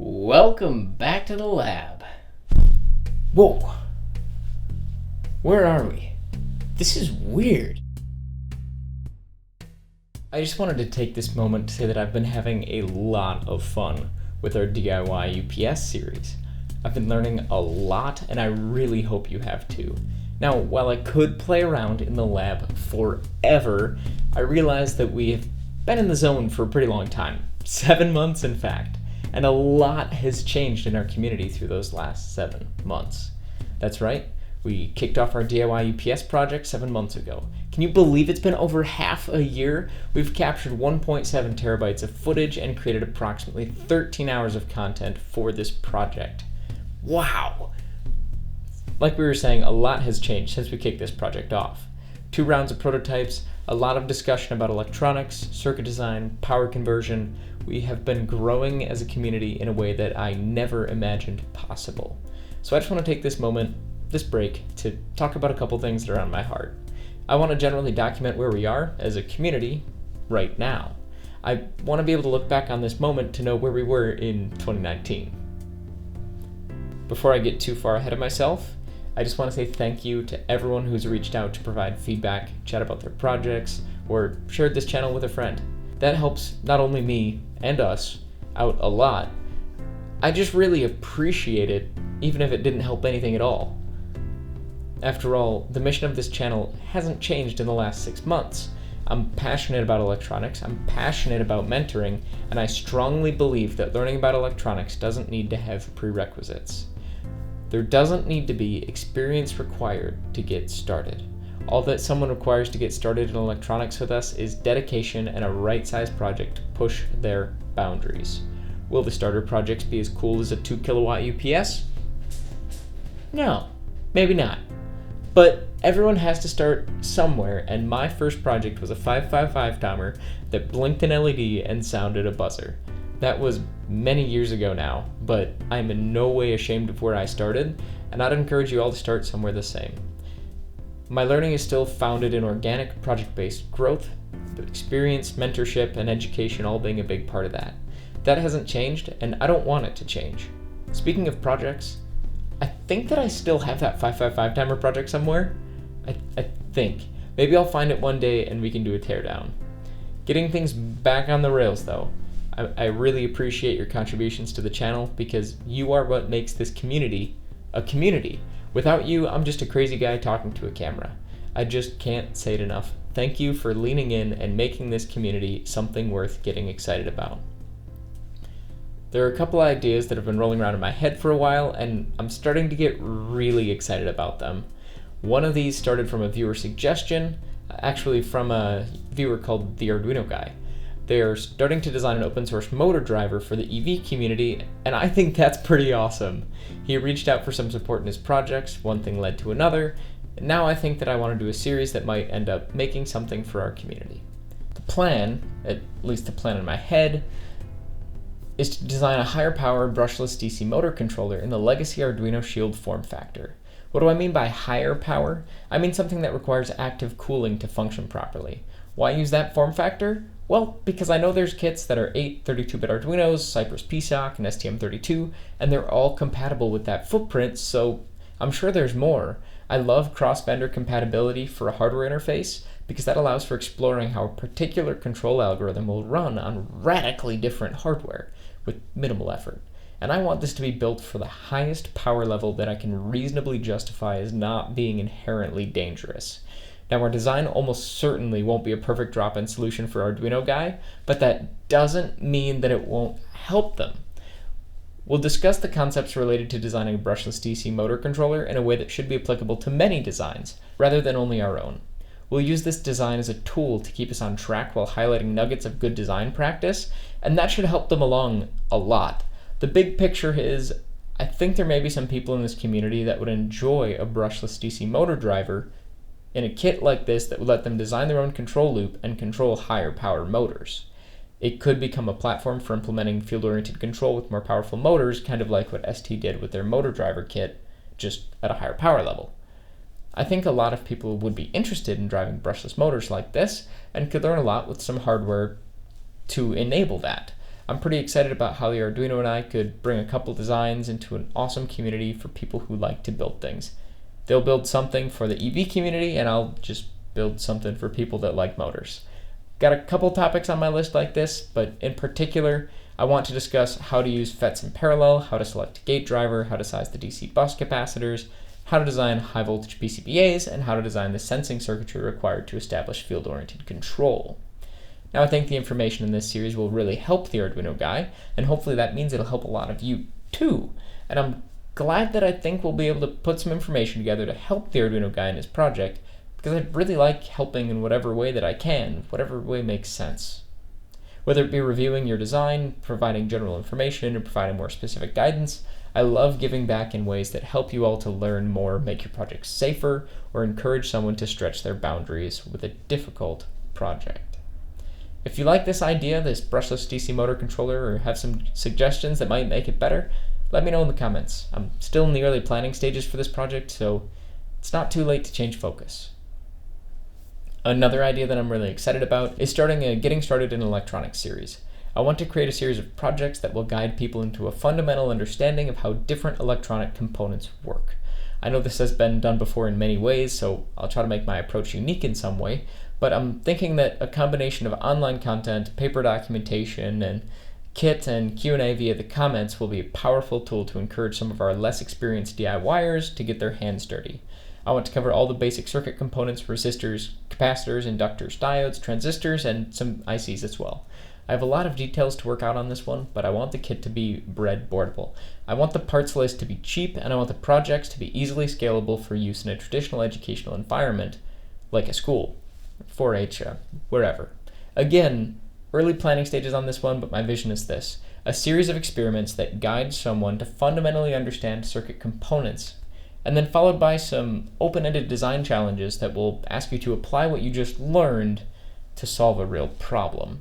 Welcome back to the lab. Whoa. Where are we? This is weird. I just wanted to take this moment to say that I've been having a lot of fun with our DIY UPS series. I've been learning a lot, and I really hope you have too. Now, while I could play around in the lab forever, I realized that we have been in the zone for a pretty long time. 7 months, in fact. And a lot has changed in our community through those last 7 months. That's right, we kicked off our DIY UPS project 7 months ago. Can you believe it's been over half a year? We've captured 1.7 terabytes of footage and created approximately 13 hours of content for this project. Wow! Like we were saying, a lot has changed since we kicked this project off. 2 rounds of prototypes, a lot of discussion about electronics, circuit design, power conversion. We have been growing as a community in a way that I never imagined possible. So I just want to take this moment, this break, to talk about a couple things that are on my heart. I want to generally document where we are as a community right now. I want to be able to look back on this moment to know where we were in 2019. Before I get too far ahead of myself, I just want to say thank you to everyone who's reached out to provide feedback, chat about their projects, or shared this channel with a friend. That helps not only me and us out a lot. I just really appreciate it, even if it didn't help anything at all. After all, the mission of this channel hasn't changed in the last 6 months. I'm passionate about electronics, I'm passionate about mentoring, and I strongly believe that learning about electronics doesn't need to have prerequisites. There doesn't need to be experience required to get started. All that someone requires to get started in electronics with us is dedication and a right-sized project to push their boundaries. Will the starter projects be as cool as a 2 kilowatt UPS? No, maybe not. But everyone has to start somewhere, and my first project was a 555 timer that blinked an LED and sounded a buzzer. That was many years ago now, but I'm in no way ashamed of where I started, and I'd encourage you all to start somewhere the same. My learning is still founded in organic, project-based growth, but experience, mentorship, and education all being a big part of that. That hasn't changed, and I don't want it to change. Speaking of projects, I think that I still have that 555 timer project somewhere. I think. Maybe I'll find it one day and we can do a teardown. Getting things back on the rails though. I really appreciate your contributions to the channel because you are what makes this community a community. Without you, I'm just a crazy guy talking to a camera. I just can't say it enough. Thank you for leaning in and making this community something worth getting excited about. There are a couple ideas that have been rolling around in my head for a while, and I'm starting to get really excited about them. One of these started from a viewer suggestion, actually from a viewer called The Arduino Guy. They are starting to design an open source motor driver for the EV community, and I think that's pretty awesome. He reached out for some support in his projects, one thing led to another, and now I think that I want to do a series that might end up making something for our community. The plan, at least the plan in my head, is to design a higher power brushless DC motor controller in the legacy Arduino Shield form factor. What do I mean by higher power? I mean something that requires active cooling to function properly. Why use that form factor? Well, because I know there's kits that are 8 32-bit Arduinos, Cypress PSOC, and STM32, and they're all compatible with that footprint, so I'm sure there's more. I love cross-vendor compatibility for a hardware interface because that allows for exploring how a particular control algorithm will run on radically different hardware with minimal effort. And I want this to be built for the highest power level that I can reasonably justify as not being inherently dangerous. Now, our design almost certainly won't be a perfect drop-in solution for Arduino Guy, but that doesn't mean that it won't help them. We'll discuss the concepts related to designing a brushless DC motor controller in a way that should be applicable to many designs, rather than only our own. We'll use this design as a tool to keep us on track while highlighting nuggets of good design practice, and that should help them along a lot. The big picture is, I think there may be some people in this community that would enjoy a brushless DC motor driver in a kit like this that would let them design their own control loop and control higher power motors. It could become a platform for implementing field-oriented control with more powerful motors, kind of like what ST did with their motor driver kit, just at a higher power level. I think a lot of people would be interested in driving brushless motors like this and could learn a lot with some hardware to enable that. I'm pretty excited about how the Arduino and I could bring a couple designs into an awesome community for people who like to build things. They'll build something for the EV community, and I'll just build something for people that like motors. Got a couple topics on my list like this, but in particular, I want to discuss how to use FETs in parallel, how to select a gate driver, how to size the DC bus capacitors, how to design high voltage PCBAs, and how to design the sensing circuitry required to establish field-oriented control. Now, I think the information in this series will really help the Arduino guy, and hopefully that means it'll help a lot of you too. And I'm glad that I think we'll be able to put some information together to help the Arduino guy in his project, because I really like helping in whatever way that I can, whatever way makes sense. Whether it be reviewing your design, providing general information, or providing more specific guidance, I love giving back in ways that help you all to learn more, make your project safer, or encourage someone to stretch their boundaries with a difficult project. If you like this idea, this brushless DC motor controller, or have some suggestions that might make it better, let me know in the comments. I'm still in the early planning stages for this project, so it's not too late to change focus. Another idea that I'm really excited about is starting a Getting Started in Electronics series. I want to create a series of projects that will guide people into a fundamental understanding of how different electronic components work. I know this has been done before in many ways, so I'll try to make my approach unique in some way, but I'm thinking that a combination of online content, paper documentation, and Kit and Q&A via the comments will be a powerful tool to encourage some of our less experienced DIYers to get their hands dirty. I want to cover all the basic circuit components, resistors, capacitors, inductors, diodes, transistors, and some ICs as well. I have a lot of details to work out on this one, but I want the kit to be breadboardable. I want the parts list to be cheap, and I want the projects to be easily scalable for use in a traditional educational environment, like a school, 4-H, wherever. Again, early planning stages on this one, but my vision is this: a series of experiments that guide someone to fundamentally understand circuit components, and then followed by some open-ended design challenges that will ask you to apply what you just learned to solve a real problem.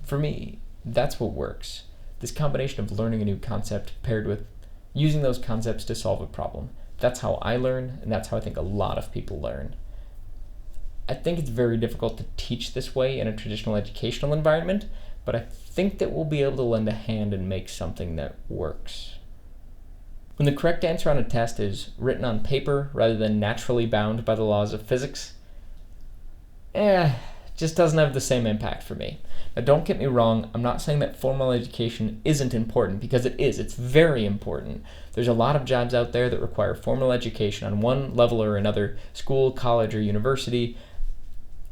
For me, that's what works. This combination of learning a new concept paired with using those concepts to solve a problem. That's how I learn, and that's how I think a lot of people learn. I think it's very difficult to teach this way in a traditional educational environment, but I think that we'll be able to lend a hand and make something that works. When the correct answer on a test is written on paper rather than naturally bound by the laws of physics, just doesn't have the same impact for me. Now, don't get me wrong, I'm not saying that formal education isn't important, because it is. It's very important. There's a lot of jobs out there that require formal education on one level or another, school, college, or university,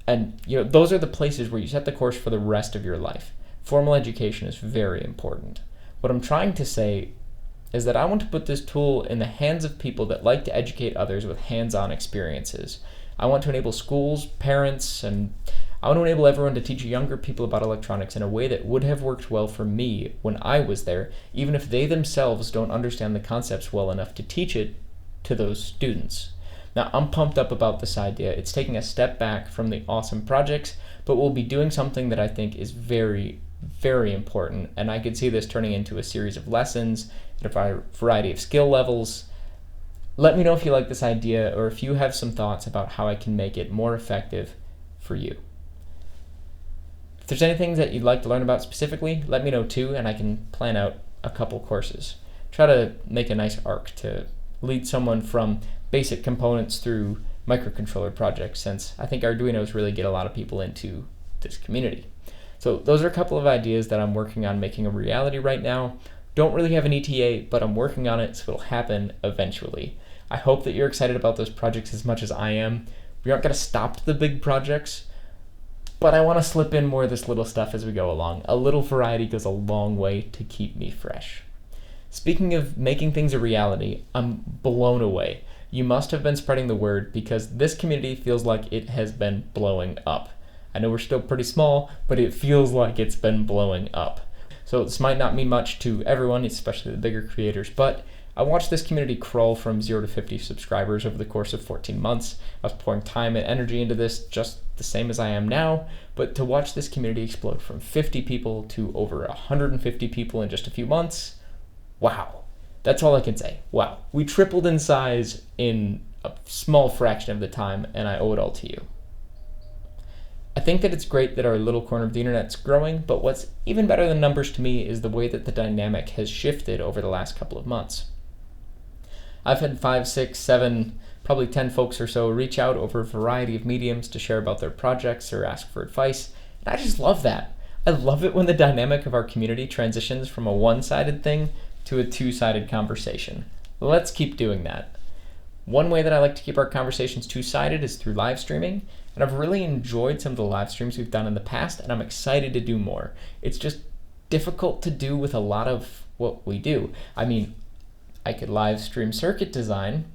and those are the places where you set the course for the rest of your life. Formal education is very important. What I'm trying to say is that I want to put this tool in the hands of people that like to educate others with hands-on experiences. I want to enable schools, parents, and I want to enable everyone to teach younger people about electronics in a way that would have worked well for me when I was there, even if they themselves don't understand the concepts well enough to teach it to those students. Now, I'm pumped up about this idea. It's taking a step back from the awesome projects, but we'll be doing something that I think is very, very important, and I could see this turning into a series of lessons at a variety of skill levels. Let me know if you like this idea, or if you have some thoughts about how I can make it more effective for you. If there's anything that you'd like to learn about specifically, let me know too, and I can plan out a couple courses. Try to make a nice arc to lead someone from basic components through microcontroller projects, since I think Arduinos really get a lot of people into this community. So those are a couple of ideas that I'm working on making a reality right now. Don't really have an ETA, but I'm working on it, so it'll happen eventually. I hope that you're excited about those projects as much as I am. We aren't going to stop the big projects, but I want to slip in more of this little stuff as we go along. A little variety goes a long way to keep me fresh. Speaking of making things a reality, I'm blown away. You must have been spreading the word, because this community feels like it has been blowing up. I know we're still pretty small, but it feels like it's been blowing up. So this might not mean much to everyone, especially the bigger creators, but I watched this community crawl from 0 to 50 subscribers over the course of 14 months. I was pouring time and energy into this, just the same as I am now, but to watch this community explode from 50 people to over 150 people in just a few months, wow. That's all I can say. Wow. We tripled in size in a small fraction of the time, and I owe it all to you. I think that it's great that our little corner of the internet's growing, but what's even better than numbers to me is the way that the dynamic has shifted over the last couple of months. I've had 5, 6, 7, probably 10 folks or so reach out over a variety of mediums to share about their projects or ask for advice, and I just love that. I love it when the dynamic of our community transitions from a one-sided thing to a two-sided conversation. Let's keep doing that. One way that I like to keep our conversations two-sided is through live streaming, and I've really enjoyed some of the live streams we've done in the past, and I'm excited to do more. It's just difficult to do with a lot of what we do. I mean, I could live stream circuit design,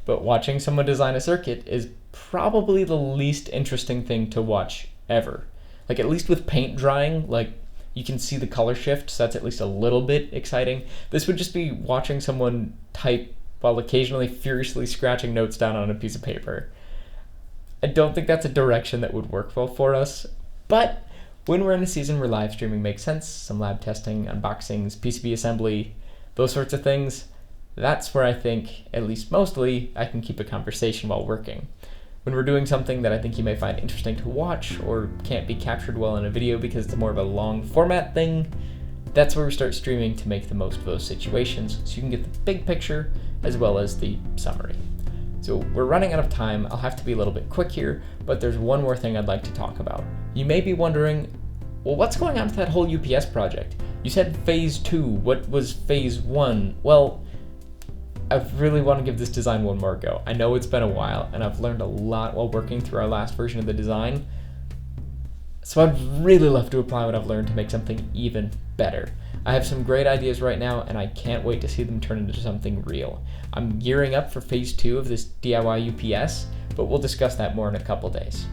but watching someone design a circuit is probably the least interesting thing to watch ever. Like, at least with paint drying, like, you can see the color shift, so that's at least a little bit exciting. This would just be watching someone type while occasionally furiously scratching notes down on a piece of paper. I don't think that's a direction that would work well for us, but when we're in a season where live streaming makes sense, some lab testing, unboxings, PCB assembly, those sorts of things, that's where I think, at least mostly, I can keep a conversation while working. When we're doing something that I think you may find interesting to watch or can't be captured well in a video because it's more of a long format thing, that's where we start streaming to make the most of those situations so you can get the big picture as well as the summary. So we're running out of time. I'll have to be a little bit quick here, but there's one more thing I'd like to talk about. You may be wondering, well, what's going on with that whole UPS project? You said phase 2, what was phase 1? Well, I really want to give this design one more go. I know it's been a while, and I've learned a lot while working through our last version of the design. So I'd really love to apply what I've learned to make something even better. I have some great ideas right now, and I can't wait to see them turn into something real. I'm gearing up for phase 2 of this DIY UPS, but we'll discuss that more in a couple days.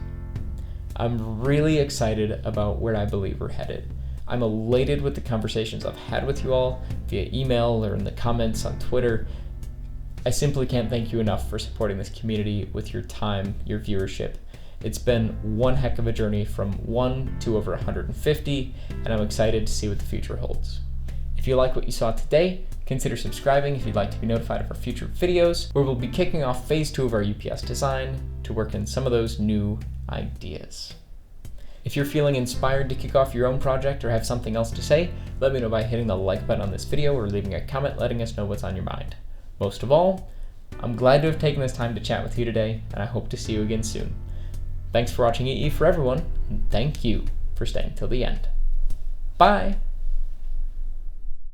I'm really excited about where I believe we're headed. I'm elated with the conversations I've had with you all via email or in the comments on Twitter. I simply can't thank you enough for supporting this community with your time, your viewership. It's been one heck of a journey from 1 to over 150, and I'm excited to see what the future holds. If you like what you saw today, consider subscribing if you'd like to be notified of our future videos, where we'll be kicking off phase 2 of our UPS design to work in some of those new ideas. If you're feeling inspired to kick off your own project or have something else to say, let me know by hitting the like button on this video or leaving a comment letting us know what's on your mind. Most of all, I'm glad to have taken this time to chat with you today, and I hope to see you again soon. Thanks for watching EE for Everyone, and thank you for staying till the end. Bye!